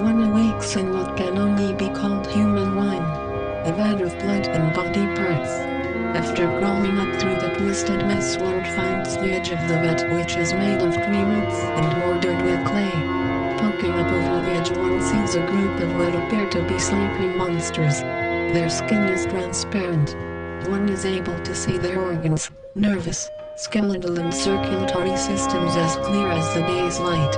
One awakes in what can only be called human wine, a vat of blood and body parts. After crawling up through the twisted mess, one finds the edge of the vat, which is made of tree roots and bordered with clay. Poking up over the edge, one sees a group of what appear to be sleeping monsters. Their skin is transparent. One is able to see their organs, nervous, skeletal and circulatory systems as clear as the day's light.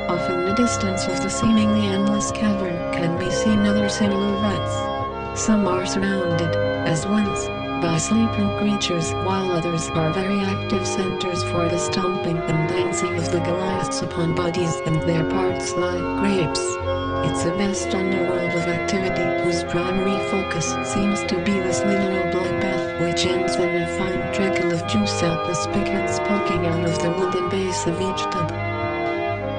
Off in the distance of the seemingly endless cavern can be seen other similar vats. Some are surrounded, as once, by sleeping creatures, while others are very active centers for the stomping and dancing of the Goliaths upon bodies and their parts like grapes. It's a vast underworld of activity whose primary focus seems to be the slither of bloodbath, which ends in a fine trickle of juice out the spigots poking out of the wooden base of each tub.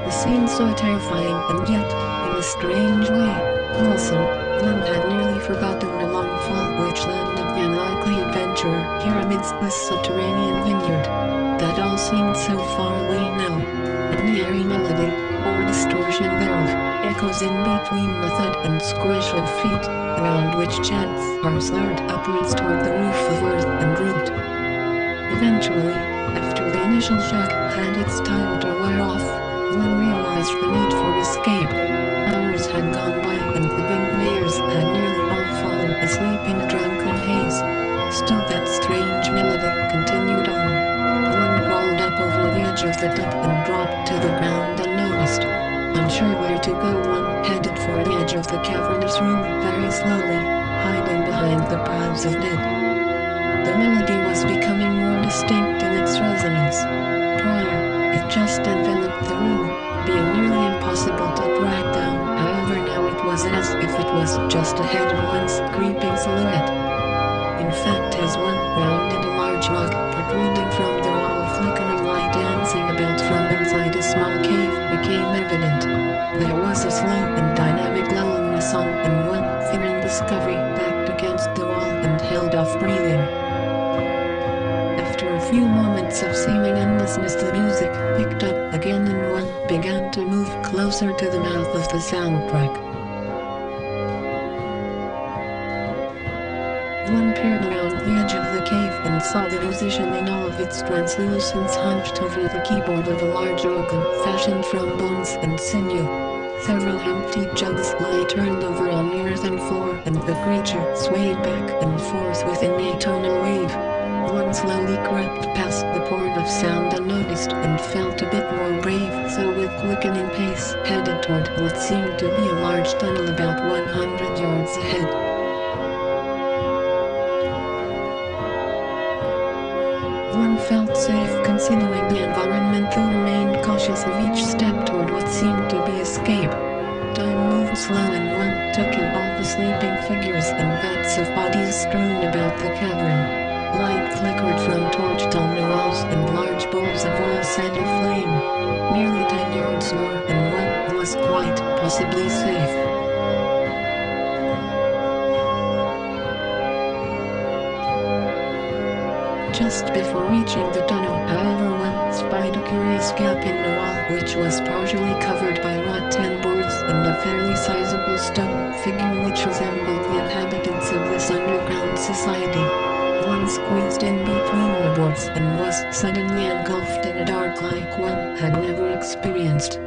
The scene so terrifying and yet, in a strange way, wholesome, one had nearly forgotten the long fall which landed the unlikely adventurer here amidst this subterranean vineyard. That all seemed so far away now, and the airy melody, or distortion thereof, echoes in between the thud and squish of feet, around which chants are slurred upwards toward the roof of earth and root. Eventually, after the initial shock had its time to wear off, one realized the need for escape. Hours had gone by and the Vinglayers had nearly all fallen asleep in a drunken haze. Still that strange melody continued on. One crawled up over the edge of the tub and dropped to the ground unnoticed. Unsure where to go, one headed for the edge of the cavernous room very slowly, hiding behind the piles of dead. The melody was becoming more distinct in its resonance. Prior, it just enveloped the room, being nearly impossible to track down. However, now it was as if it was just ahead of one's creeping silhouette. In fact, as one rounded a large rock protruding from the wall, a flickering light dancing about from inside a small cave became evident. There was a slow and dynamic lull in the song, and one, fearing discovery, backed against the wall and held off breathing. After a few moments of seeming endlessness, the music picked up again and one began to move closer to the mouth of the soundtrack. One peered around the edge of the cave and saw the musician in all of its translucence hunched over the keyboard of a large organ fashioned from bones and sinew. Several empty jugs lay turned over on the earthen floor, and the creature swayed back and forth within a tonal wave. One slowly crept past the port of sound unnoticed and felt a bit more brave, so with quickening pace headed toward what seemed to be a large tunnel about 100 yards ahead. One felt safe considering the environment, though remained cautious of each step toward what seemed to be escape. Time moved slow and one took in all the sleeping figures and vats of bodies strewn about the cavern. Light flickered from torched on the walls and large bowls of oil set aflame. Nearly 10 yards more and one was quite possibly safe. Just before reaching the tunnel, however, one spied a curious gap in the wall which was partially covered by rattan boards and a fairly sizable stone figure which resembled the inhabitants of this underground society. One squeezed in between the boards and was suddenly engulfed in a dark like one had never experienced.